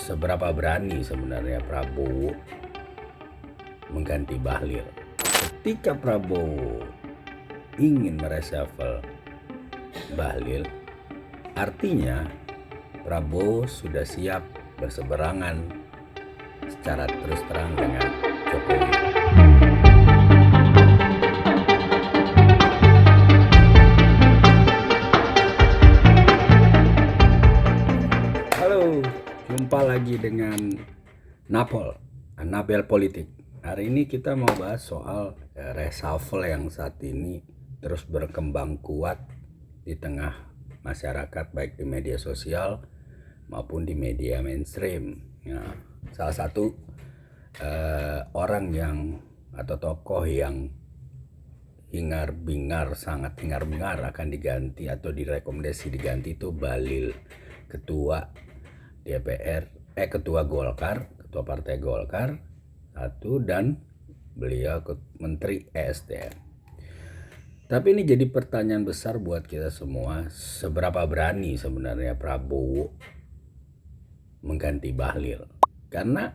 seberapa berani sebenarnya Prabowo mengganti Bahlil. Ketika Prabowo ingin mereshuffle Bahlil, artinya Prabowo sudah siap berseberangan secara terus terang dengan Jokowi. Halo, jumpa lagi dengan Nabel Politik. Hari ini kita mau bahas soal reshuffle yang saat ini terus berkembang kuat di tengah masyarakat, baik di media sosial maupun di media mainstream. Nah, salah satu orang yang atau tokoh yang sangat hingar-bingar akan diganti atau direkomendasi diganti itu Bahlil, ketua DPR, ketua Golkar, ketua Partai Golkar satu, dan beliau Menteri ESDM. Tapi ini jadi pertanyaan besar buat kita semua, seberapa berani sebenarnya Prabowo mengganti Bahlil? Karena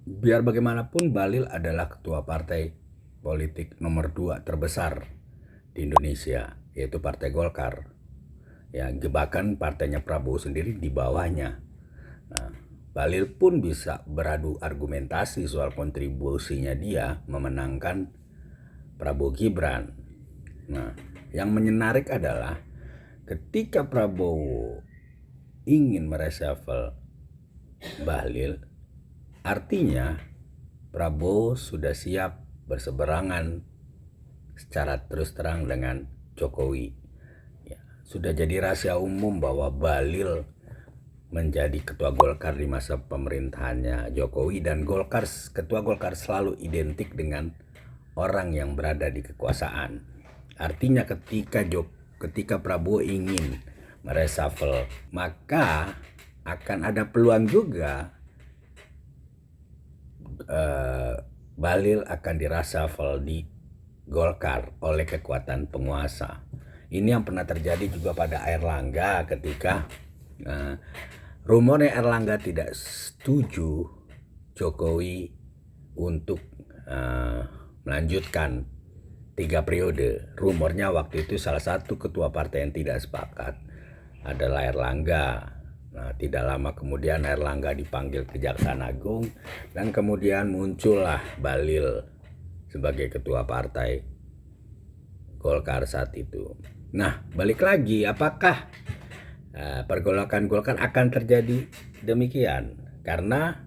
biar bagaimanapun Bahlil adalah ketua partai politik nomor 2 terbesar di Indonesia, yaitu Partai Golkar. Ya, bahkan partainya Prabowo sendiri di bawahnya. Nah, Bahlil pun bisa beradu argumentasi soal kontribusinya dia memenangkan Prabowo Gibran. Nah, yang menarik adalah ketika Prabowo ingin mereshuffle Bahlil, artinya Prabowo sudah siap berseberangan secara terus terang dengan Jokowi. Sudah jadi rahasia umum bahwa Bahlil menjadi ketua Golkar di masa pemerintahannya Jokowi, dan ketua Golkar selalu identik dengan orang yang berada di kekuasaan. Artinya ketika Prabowo ingin mereshuffle, maka akan ada peluang juga Bahlil akan direshuffle di Golkar oleh kekuatan penguasa. Ini yang pernah terjadi juga pada Airlangga ketika rumornya Airlangga tidak setuju Jokowi untuk melanjutkan 3 periode. Rumornya waktu itu salah satu ketua partai yang tidak sepakat adalah Airlangga. Nah, tidak lama kemudian Airlangga dipanggil Kejaksaan Agung dan kemudian muncullah Bahlil sebagai ketua partai Golkar saat itu. Nah, balik lagi, apakah pergolakan Golkar akan terjadi demikian? Karena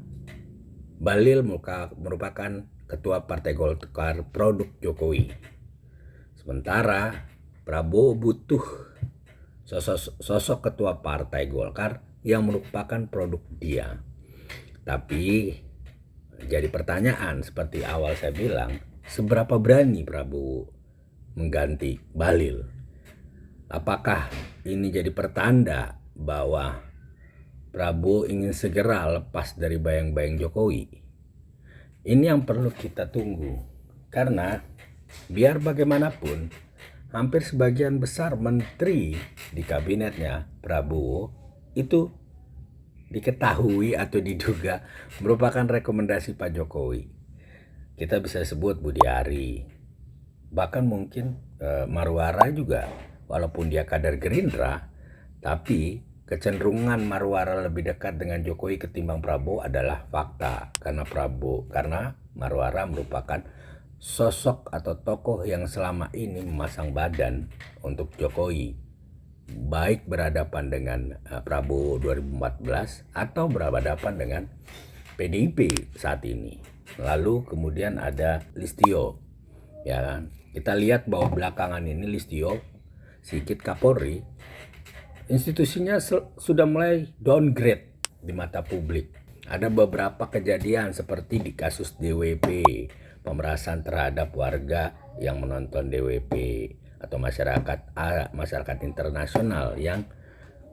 Bahlil merupakan ketua partai Golkar produk Jokowi. Sementara Prabowo butuh sosok ketua partai Golkar yang merupakan produk dia. Tapi jadi pertanyaan seperti awal saya bilang, seberapa berani Prabowo mengganti Bahlil? Apakah ini jadi pertanda bahwa Prabowo ingin segera lepas dari bayang-bayang Jokowi? Ini yang perlu kita tunggu, karena biar bagaimanapun hampir sebagian besar menteri di kabinetnya Prabowo itu diketahui atau diduga merupakan rekomendasi Pak Jokowi. Kita bisa sebut Budi Ari, bahkan mungkin Marwara juga, walaupun dia kader Gerindra, tapi kecenderungan Marwara lebih dekat dengan Jokowi ketimbang Prabowo adalah fakta, karena Marwara merupakan sosok atau tokoh yang selama ini memasang badan untuk Jokowi, baik berhadapan dengan Prabowo 2014 atau berhadapan dengan PDIP saat ini. Lalu kemudian ada Listio, ya kan? Kita lihat bahwa belakangan ini Listio Sigit Kapolri, institusinya sudah mulai downgrade di mata publik. Ada beberapa kejadian seperti di kasus DWP, pemerasan terhadap warga yang menonton DWP, atau masyarakat internasional yang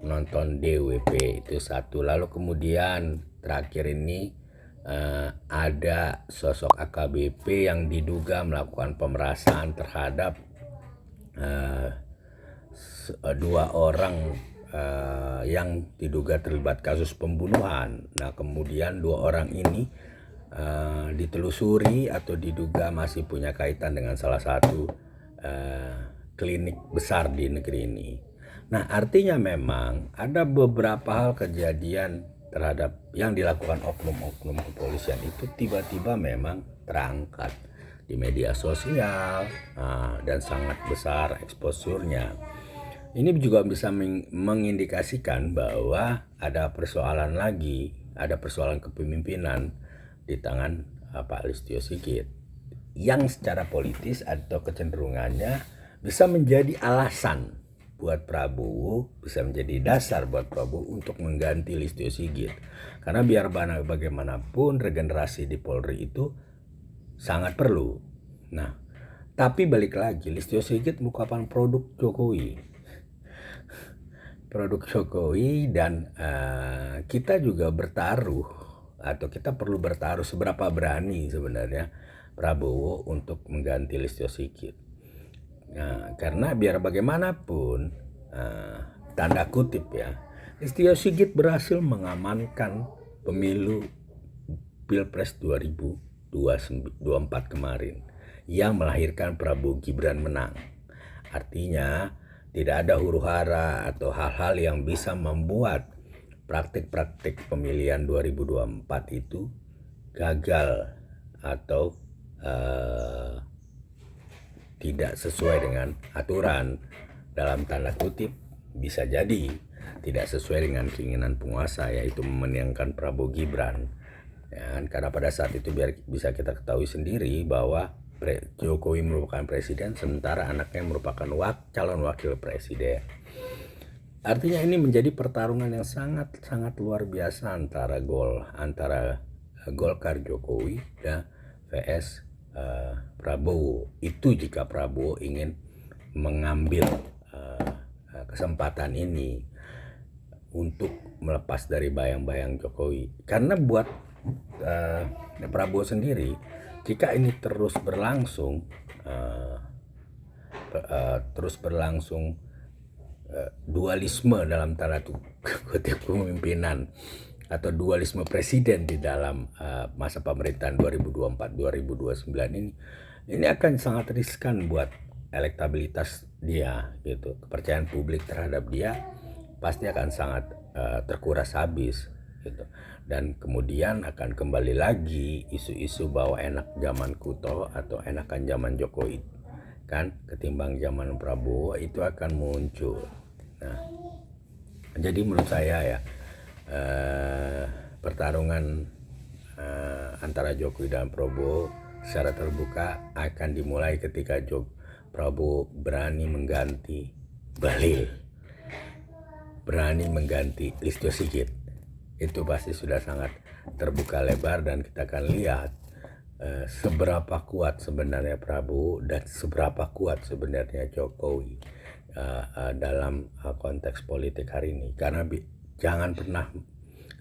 menonton DWP, itu satu. Lalu kemudian terakhir ini ada sosok AKBP yang diduga melakukan pemerasan terhadap 2 orang yang diduga terlibat kasus pembunuhan. Nah, kemudian 2 orang ini ditelusuri atau diduga masih punya kaitan dengan salah satu klinik besar di negeri ini. Nah, artinya memang ada beberapa hal kejadian terhadap yang dilakukan oknum-oknum kepolisian itu tiba-tiba memang terangkat di media sosial dan sangat besar eksposurnya. Ini juga bisa mengindikasikan bahwa ada persoalan lagi, ada persoalan kepemimpinan di tangan Pak Listio Sigit yang secara politis atau kecenderungannya bisa menjadi alasan buat Prabowo, bisa menjadi dasar buat Prabowo untuk mengganti Listio Sigit. Karena biar bagaimanapun regenerasi di Polri itu sangat perlu. Nah, tapi balik lagi, Listio Sigit merupakan produk Jokowi. Produk Jokowi, dan kita juga bertaruh, atau kita perlu bertaruh seberapa berani sebenarnya Prabowo untuk mengganti Listio Sigit. Nah, karena biar bagaimanapun tanda kutip ya, Listio Sigit berhasil mengamankan pemilu Pilpres 2024 kemarin yang melahirkan Prabowo Gibran menang. Artinya tidak ada huru-hara atau hal-hal yang bisa membuat praktik-praktik pemilihan 2024 itu gagal atau tidak sesuai dengan aturan, dalam tanda kutip bisa jadi tidak sesuai dengan keinginan penguasa, yaitu memenangkan Prabowo Gibran. Ya, karena pada saat itu biar bisa kita ketahui sendiri bahwa Jokowi merupakan presiden sementara anaknya merupakan calon wakil presiden. Artinya ini menjadi pertarungan yang sangat luar biasa antara Golkar Jokowi dan vs Prabowo. Itu jika Prabowo ingin mengambil kesempatan ini untuk melepas dari bayang-bayang Jokowi. Karena buat Prabowo sendiri, jika ini terus berlangsung dualisme dalam tanda kutip kepemimpinan atau dualisme presiden di dalam masa pemerintahan 2024-2029 ini akan sangat riskan buat elektabilitas dia gitu. Kepercayaan publik terhadap dia pasti akan sangat terkuras habis gitu. Dan kemudian akan kembali lagi isu-isu bahwa enak zaman Kuto atau enakan zaman Jokowi kan ketimbang zaman Prabowo itu akan muncul. Nah, jadi menurut saya ya pertarungan antara Jokowi dan Prabowo secara terbuka akan dimulai ketika Prabowo berani mengganti Bahlil, berani mengganti Listio Sigit. Itu pasti sudah sangat terbuka lebar, dan kita akan lihat seberapa kuat sebenarnya Prabowo dan seberapa kuat sebenarnya Jokowi dalam konteks politik hari ini. Karena jangan pernah,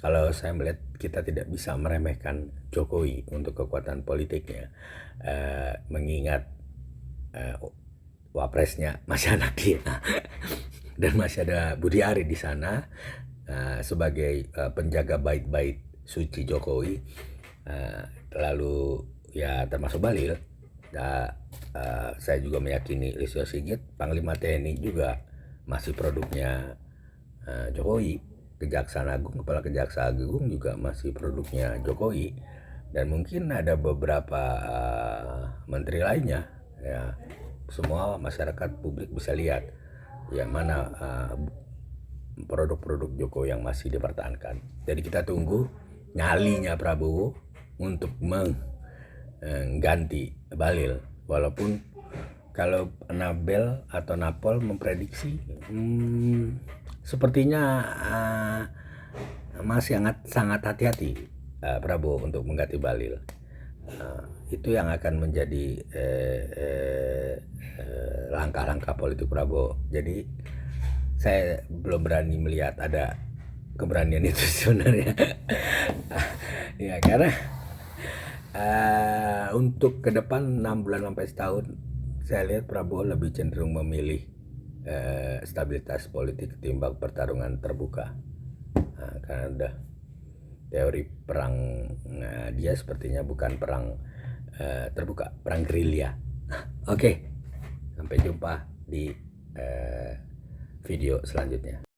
kalau saya melihat kita tidak bisa meremehkan Jokowi untuk kekuatan politiknya, mengingat wapresnya masih anak dia dan masih ada Budi Ari di sana sebagai penjaga bait-bait suci Jokowi, lalu ya termasuk Bahlil. Saya juga meyakini Listio Sigit, Panglima TNI juga masih produknya Jokowi. Kejaksaan Agung, Kepala Kejaksaan Agung juga masih produknya Jokowi, dan mungkin ada beberapa menteri lainnya. Ya, semua masyarakat publik bisa lihat yang mana produk-produk Jokowi yang masih dipertahankan. Jadi kita tunggu nyalinya Prabowo untuk mengganti Bahlil. Walaupun kalau Nabel atau Napol memprediksi sepertinya masih sangat hati-hati Prabowo untuk mengganti Bahlil. Itu yang akan menjadi langkah-langkah politik Prabowo. Jadi saya belum berani melihat ada keberanian itu sebenarnya. Ya, karena untuk ke depan 6 bulan sampai setahun, saya lihat Prabowo lebih cenderung memilih stabilitas politik ketimbang pertarungan terbuka. Nah, karena udah teori perang dia sepertinya bukan perang terbuka, perang gerilya. Oke, sampai jumpa di video selanjutnya.